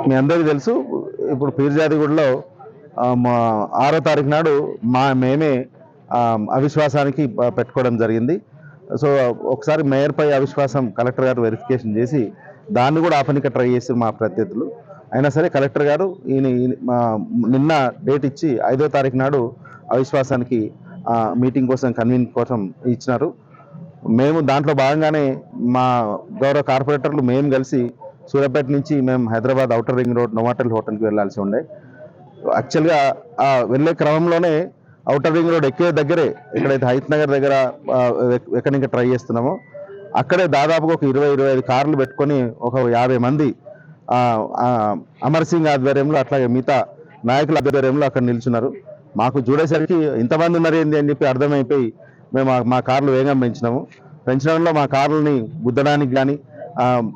మీ అందరికీ తెలుసు, ఇప్పుడు పీర్జాదిగూడలో 6వ తారీఖు నాడు మేమే అవిశ్వాసానికి పెట్టుకోవడం జరిగింది. సో ఒకసారి మేయర్పై అవిశ్వాసం కలెక్టర్ గారు వెరిఫికేషన్ చేసి దాన్ని కూడా ఆపనికి ట్రై చేసి మా ప్రత్యర్థులు అయినా సరే కలెక్టర్ గారు నిన్న డేట్ ఇచ్చి 5వ తారీఖు నాడు అవిశ్వాసానికి మీటింగ్ కోసం కన్వీన్ కోసం ఇచ్చినారు. మేము దాంట్లో భాగంగానే మా గౌరవ కార్పొరేటర్లు మేము కలిసి సూర్యాపేట నుంచి మేము Hyderabad outer ring road Novotel హోటల్కి వెళ్ళాల్సి ఉండే. యాక్చువల్గా వెళ్ళే క్రమంలోనే ఔటర్ రింగ్ రోడ్ ఎక్కే దగ్గరే ఎక్కడైతే హైత్ నగర్ దగ్గర ఎక్కడికి ట్రై చేస్తున్నామో అక్కడే దాదాపుగా ఒక 20-25 కార్లు పెట్టుకొని ఒక 50 మంది అమర్ సింగ్ ఆధ్వర్యంలో అట్లాగే మిగతా నాయకుల ఆధ్వర్యంలో అక్కడ నిల్చున్నారు. మాకు చూడేసరికి ఇంతమంది ఉన్నారు ఏంది అని చెప్పి అర్థమైపోయి మేము మా కార్లు వేగం పెంచడంలో మా కార్లని గుద్దడానికి కానీ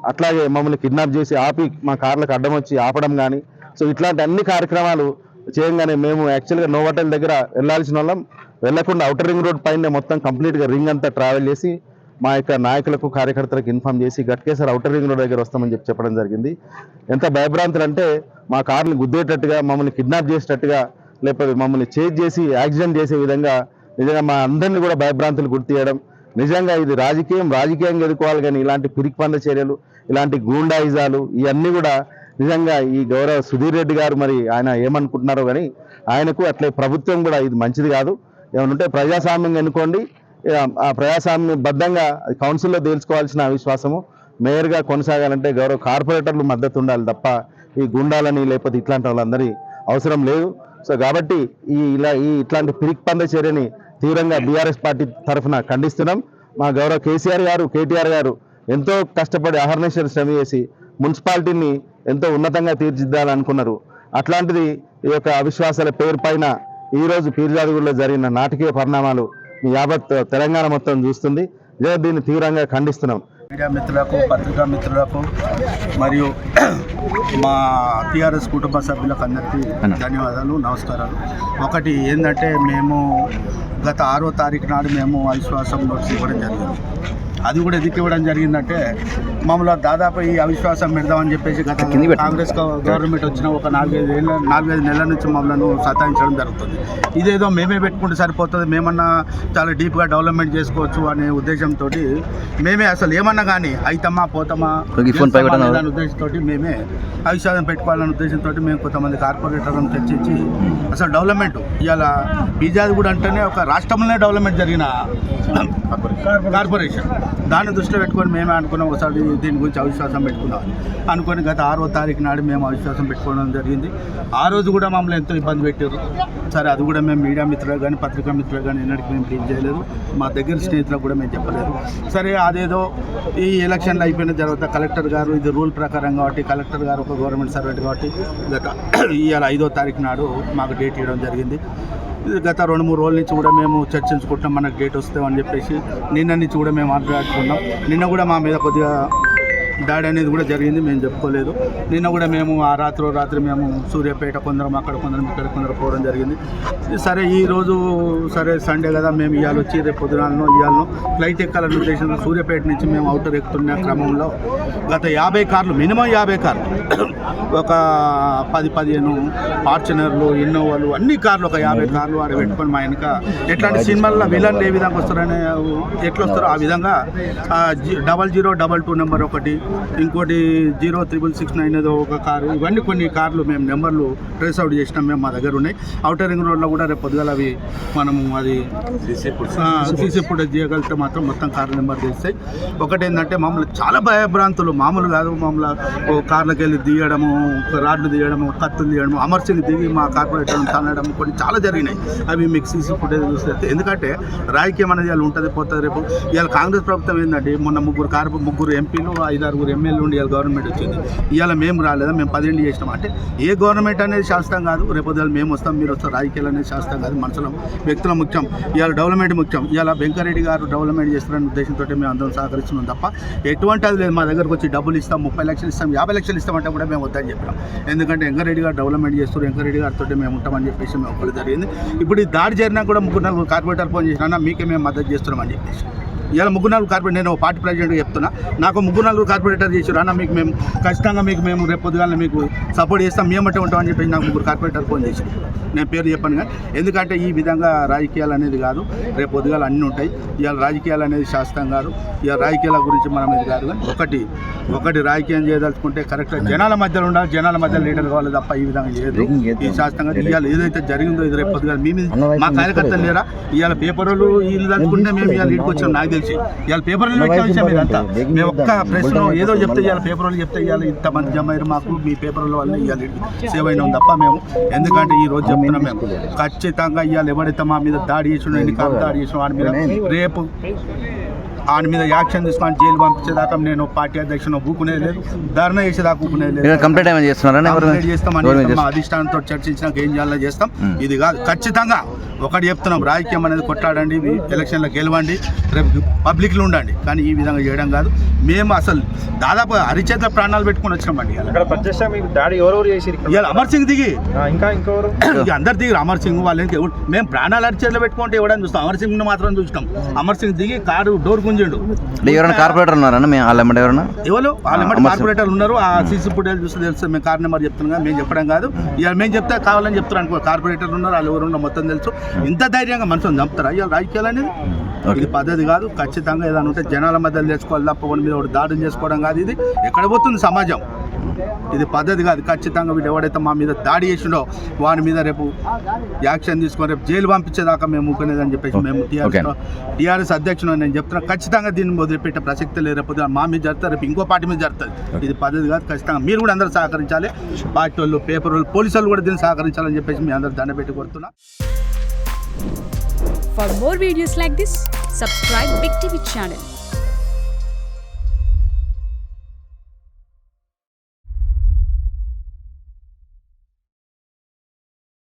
అట్లాగే మమ్మల్ని కిడ్నాప్ చేసి ఆపి మా కార్లకు అడ్డం వచ్చి ఆపడం కానీ సో ఇట్లాంటి అన్ని కార్యక్రమాలు చేయగానే మేము యాక్చువల్గా నోవాటెల్ దగ్గర వెళ్ళాల్సిన వాళ్ళం వెళ్లకుండా ఔటర్ రింగ్ రోడ్ పైన మొత్తం కంప్లీట్గా రింగ్ అంతా ట్రావెల్ చేసి మా యొక్క నాయకులకు కార్యకర్తలకు ఇన్ఫార్మ్ చేసి గట్కేసారి ఔటర్ రింగ్ రోడ్ దగ్గర వస్తామని చెప్పడం జరిగింది. ఎంత భయభ్రాంతులు అంటే మా కార్ని గుద్దేటట్టుగా మమ్మల్ని కిడ్నాప్ చేసేటట్టుగా లేకపోతే మమ్మల్ని చేజ్ చేసి యాక్సిడెంట్ చేసే విధంగా నిజంగా మా అందరినీ కూడా భయభ్రాంతులు గుర్తియడం. నిజంగా ఇది రాజకీయంగా ఎదుర్కోవాలి, కానీ ఇలాంటి పిరికిపంద చర్యలు ఇలాంటి గూండాయిజాలు ఇవన్నీ కూడా నిజంగా ఈ గౌరవ సుధీర్ రెడ్డి గారు మరి ఆయన ఏమనుకుంటున్నారో కానీ ఆయనకు అట్లే ప్రభుత్వం కూడా ఇది మంచిది కాదు. ఏమనుంటే ప్రజాస్వామ్యంగా ఎన్నుకోండి, ఆ ప్రజాస్వామ్యబద్ధంగా కౌన్సిల్లో తేల్చుకోవాల్సిన అవిశ్వాసము మేయర్గా కొనసాగాలంటే గౌరవ కార్పొరేటర్లు మద్దతు ఉండాలి తప్ప ఈ గుండాలని లేకపోతే ఇట్లాంటి వాళ్ళందరి అవసరం లేదు. సో కాబట్టి ఇట్లాంటి పిరికిపంద చర్యని తీవ్రంగా బీఆర్ఎస్ పార్టీ తరఫున ఖండిస్తున్నాం. మా గౌరవ కేటీఆర్ గారు ఎంతో కష్టపడి అహర్నిశలు శ్రమ చేసి మున్సిపాలిటీని ఎంతో ఉన్నతంగా తీర్చిదిద్దాలనుకున్నారు. అట్లాంటిది ఈ యొక్క అవిశ్వాసాల పేరు పైన ఈరోజు పీర్జాదిగూడలో జరిగిన నాటకీయ పరిణామాలు మీ యావత్ తెలంగాణ మొత్తం చూస్తుంది. దీన్ని తీవ్రంగా ఖండిస్తున్నాం. మీడియా మిత్రులకు, పత్రికా మిత్రులకు మరియు మా టీఆర్ఎస్ కుటుంబ సభ్యులకు అందరికీ ధన్యవాదాలు, నమస్కారాలు. ఒకటి ఏంటంటే మేము గత 6వ తారీఖు నాడు మేము అవిశ్వాసం నోటీస్ ఇవ్వడం జరిగింది. అది కూడా ఎందుకు ఇవ్వడం జరిగిందంటే మమ్మల్ని దాదాపు ఈ అవిశ్వాసం పెడదామని చెప్పేసి గత కాంగ్రెస్ గవర్నమెంట్ వచ్చిన ఒక 4-5 నెలల నుంచి మమ్మల్ని సతాయించడం జరుగుతుంది. ఇదేదో మేమే పెట్టుకుంటే సరిపోతుంది, మేమన్నా చాలా డీప్గా డెవలప్మెంట్ చేసుకోవచ్చు అనే ఉద్దేశంతో మేమే అసలు ఏమన్నా కానీ అయితమ్మా పోతామా అనే ఉద్దేశంతో మేమే అవిశ్వాసం పెట్టుకోవాలనే ఉద్దేశంతో మేము కొంతమంది కార్పొరేటర్లను చర్చించి అసలు డెవలప్మెంట్ ఇవాళ పీర్జాదిగూడ అంటేనే ఒక రాష్ట్రంలోనే డెవలప్మెంట్ జరిగిన కార్పొరేషన్, దాన్ని దృష్టిలో పెట్టుకొని మేమే అనుకున్నాం ఒకసారి దీని గురించి అవిశ్వాసం పెట్టుకున్నాం అనుకొని గత 6వ తారీఖు నాడు మేము అవిశ్వాసం పెట్టుకోవడం జరిగింది. ఆ రోజు కూడా మమ్మల్ని ఎంతో ఇబ్బంది పెట్టారు. సరే అది కూడా మేము మీడియా మిత్రులకు కానీ పత్రికా మిత్రులకు కానీ ఎన్నటికీ మేము డీల్ చేయలేదు, మా దగ్గర స్నేహితులకు కూడా మేము చెప్పలేదు. సరే అదేదో ఈ ఎలక్షన్లు అయిపోయిన తర్వాత కలెక్టర్ గారు ఇది రూల్ ప్రకారం కాబట్టి కలెక్టర్ గారు ఒక గవర్నమెంట్ సర్వెంట్ కాబట్టి ఇవాళ 5వ తారీఖు నాడు మాకు డేట్ ఇవ్వడం జరిగింది. గత 2-3 రోజుల నుంచి కూడా మేము చర్చించుకుంటాం మనకు డేట్ వస్తామని చెప్పేసి నిన్న నుంచి కూడా మేము మాట్లాడుకున్నాం. నిన్న కూడా మా మీద కొద్దిగా దాడి అనేది కూడా జరిగింది, మేము చెప్పుకోలేదు. నిన్న కూడా మేము ఆ రాత్రి మేము సూర్యాపేట కొందరం అక్కడ కొందరం ఇక్కడ కొందరు పోవడం జరిగింది. సరే ఈరోజు సరే సండే కదా మేము ఇవాళ వచ్చి రేపు పొద్దునాలను ఇవాళను ఫ్లైట్ ఎక్కాలనే ఉద్దేశంతో సూర్యాపేట నుంచి మేము అవుటర్ ఎక్కుతున్న క్రమంలో గత 50 కార్లు మినిమం 50 కార్లు ఒక 10-15 ఫార్చునర్లు ఇన్నోవాలు అన్ని కార్లు ఒక 50 కార్లు ఆడ పెట్టుకొని మా వెనక ఎట్లాంటి సినిమాల్లో విలన్లు ఏ విధంగా వస్తారనే ఎట్లా వస్తారో ఆ విధంగా 0022 నెంబర్ ఒకటి, ఇంకోటి 06669 ఏదో ఒక కారు, ఇవన్నీ కొన్ని కార్లు మేము నెంబర్లు ట్రేస్ అవుట్ చేసినాం. మేము మా దగ్గర ఉన్నాయి. ఔటర్ రింగ్ రోడ్లో కూడా రేపు పొద్దుగాల అవి మనము అది సీసీ ఫుటేజ్ చేయగలిగితే మాత్రం మొత్తం కార్ల నెంబర్ చేస్తాయి. ఒకటి ఏంటంటే మమ్మల్ని చాలా భయభ్రాంతులు మామూలు కాదు, మమ్మల్ని కార్లకి వెళ్ళి దిగడము, రాడ్లు తీయడము, కత్తులు తీయడము, అమర్చింగ్ దిగి మా కార్పొరేటర్ తనడం కొన్ని చాలా జరిగినాయి. అవి మీకు సీసీ ఫుటేజ్ చూస్తే ఎందుకంటే రాజకీయం అనేది వాళ్ళు ఉంటుంది పోతుంది. రేపు ఇవాళ కాంగ్రెస్ ప్రభుత్వం ఏంటంటే మొన్న ముగ్గురు ఎంపీలు 5-6 ఎమ్మెల్యేలు ఉండి ఇవాళ గవర్నమెంట్ వచ్చింది. ఇవాళ మేము రాలేదా, మేము 10 ఏళ్ళు చేసినాం అంటే ఏ గవర్నమెంట్ అనేది శాస్త్రం కాదు. రేపు మేము వస్తాం మీరు వస్తాం, రాజకీయాలు అనేది శాస్త్రం కాదు. మనుషుల వ్యక్తుల ముఖ్యం, ఇవాళ డెవలప్మెంట్ ముఖ్యం. ఇవాళ వెంకరెడ్డి గారు డెవలప్మెంట్ చేస్తారనే ఉద్దేశంతో మేము అందరం సహకరిస్తున్నాం తప్ప ఎటువంటి అది లేదు. మా దగ్గరకు వచ్చి డబ్బులు ఇస్తాం, 30 లక్షలు ఇస్తాం, 50 లక్షలు ఇస్తామంటే కూడా మేము వద్దని చెప్పాం. ఎందుకంటే వెంకరెడ్డి గారు డెవలప్మెంట్ చేస్తారు, వెంకరెడ్డి గారితో మేము ఉంటామని చెప్పేసి మేము జరిగింది. ఇప్పుడు ఈ దాడి జరిగినా కూడా 3-4 కార్పొరేటర్ ఫోన్ చేసినా మీకే మేము మద్దతు చేస్తున్నామని చెప్పేసి ఇలా ముగ్గురు నలుగురు కార్పొరేటర్, నేను పార్టీ ప్రెసిడెంట్గా చెప్తున్నా, నాకు ముగ్గురు నలుగురు కార్పొరేటర్ చేసారు అన్న, మీకు మేము ఖచ్చితంగా మేము రేపు పొద్దుగాల మీకు సపోర్ట్ చేస్తాం, మేమంటే ఉంటామని చెప్పేసి నాకు ముగ్గురు కార్పొరేటర్ ఫోన్ చేసి, నేను పేరు చెప్పాను కానీ, ఎందుకంటే ఈ విధంగా రాజకీయాలు అనేది కాదు, రేపు పొద్దుగాల అన్నీ ఉంటాయి. ఇవాళ రాజకీయాలు అనేది శాస్త్రం కాదు, ఇవాళ రాజకీయాల గురించి మనం ఇది కాదు కానీ ఒకటి రాజకీయం చేయదలుచుకుంటే కరెక్ట్గా జనాల మధ్యలో ఉండాలి, జనాల మధ్య లీడర్ కావాలి తప్ప ఈ విధంగా చేయదు. ఈ శాస్త్రంగా ఇవాళ ఏదైతే జరిగిందో ఇది రేపు పొద్దుగాల మా కార్యకర్తలు లేరా, ఇవాళ పేపర్లు వీళ్ళు తలుచుకుంటే మేము ఇవాళ ఇంటికి వచ్చాం. నాకు తెలిసి ఇవాళ పేపర్లు పెట్టే విషయం ఇదంతా, మేము ఒక్క ప్రశ్న ఏదో చెప్తే ఇవాళ పేపర్లు చెప్తే ఇవాళ ఇంతమంది జమ అయ్యారు, మాకు మీ పేపర్ల వల్ల ఇవాళ సేవ్ అయినాం తప్ప మేము, ఎందుకంటే ఈ రోజు చెప్తున్నాం మేము ఖచ్చితంగా ఇవాళ ఎవరైతే మా మీద దాడి చేసిన ఎన్నికలు దాడి చేసిన వాడి మీద రేపు ఆయన మీద యాక్షన్ తీసుకొని జైలు పంపించేదాకా నేను పార్టీ అధ్యక్షుడు ఊకునేది లేదు, ధర్నా చేసేదాకా ఊకునేది లేదు. కంప్లీట్ ఏమైనా చేస్తున్నారా? చేస్తామని మా అధిష్టానంతో చర్చించినాక ఏం చేయాలో చేస్తాం. ఇది కాదు, ఖచ్చితంగా ఒకటి చెప్తున్నాం, రాజకీయం అనేది కొట్లాడండి, ఎలక్షన్లో గెలవండి, రేపు పబ్లిక్లో ఉండండి, కానీ ఈ విధంగా చేయడం కాదు. మేము అసలు దాదాపు అరిచేత ప్రాణాలు పెట్టుకుని వచ్చినామండి. ఇవాళ అమర్ సింగ్ దిగి ఇక అందరు దిగి అమర్ సింగ్ వాళ్ళు మేము ప్రాణాలు అరిచేతలో పెట్టుకుంటే ఎవడని చూస్తాం, అమర్ సింగ్ మాత్రం చూస్తాం. అమర్ సింగ్ దిగి కారు డోర్ గుంజిండు. ఎవరైనా కార్పొరేటర్ ఉన్నారన్న ఎవరైనా? ఎవరు వాళ్ళ కార్పొరేటర్లు ఉన్నారు, ఆ సీసీ ఫుటేజ్ చూస్తే తెలుసు. మేము కార్ నెంబర్ చెప్తున్నాం, మేము చెప్పడం కాదు, ఇవాళ మేము చెప్తే కావాలని చెప్తారు అనుకో. కార్పొరేటర్లు ఉన్నారు, వాళ్ళు ఎవరు ఉన్నారు మొత్తం తెలుసు. ఇంత ధైర్యంగా మనుషులను చంపుతారా ఇవాళ రాజకీయాలు అనేది? ఇది పద్ధతి కాదు. ఖచ్చితంగా ఏదైనా ఉంటే జనాల మధ్యలో తెచ్చుకోవాలి తప్ప ఒకటి మీద ఒకటి దాడులు చేసుకోవడం కాదు. ఇది ఎక్కడ పోతుంది సమాజం, ఇది పద్ధతి కాదు. ఖచ్చితంగా వీడు ఎవడైతే మా మీద దాడి చేసిండో వాని మీద రేపు యాక్షన్ తీసుకొని రేపు జైలు పంపించేదాకా మేము ఊకునేదని చెప్పేసి మేము టీఆర్ఎస్ అధ్యక్షుడు నేను చెప్తున్నా. ఖచ్చితంగా దీన్ని వదిలిపెట్టే ప్రసక్తి లేదు. రేపు మా మీద జరుగుతుంది, రేపు ఇంకో పార్టీ మీద జరుగుతుంది. ఇది పద్ధతి కాదు. ఖచ్చితంగా మీరు కూడా అందరూ సహకరించాలి, పార్టీ వాళ్ళు, పేపర్ వాళ్ళు, పోలీసు వాళ్ళు కూడా దీన్ని సహకరించాలని చెప్పేసి మీ అందరూ దండ పెట్టి కొడుతున్నా. For more videos like this, subscribe Big TV channel.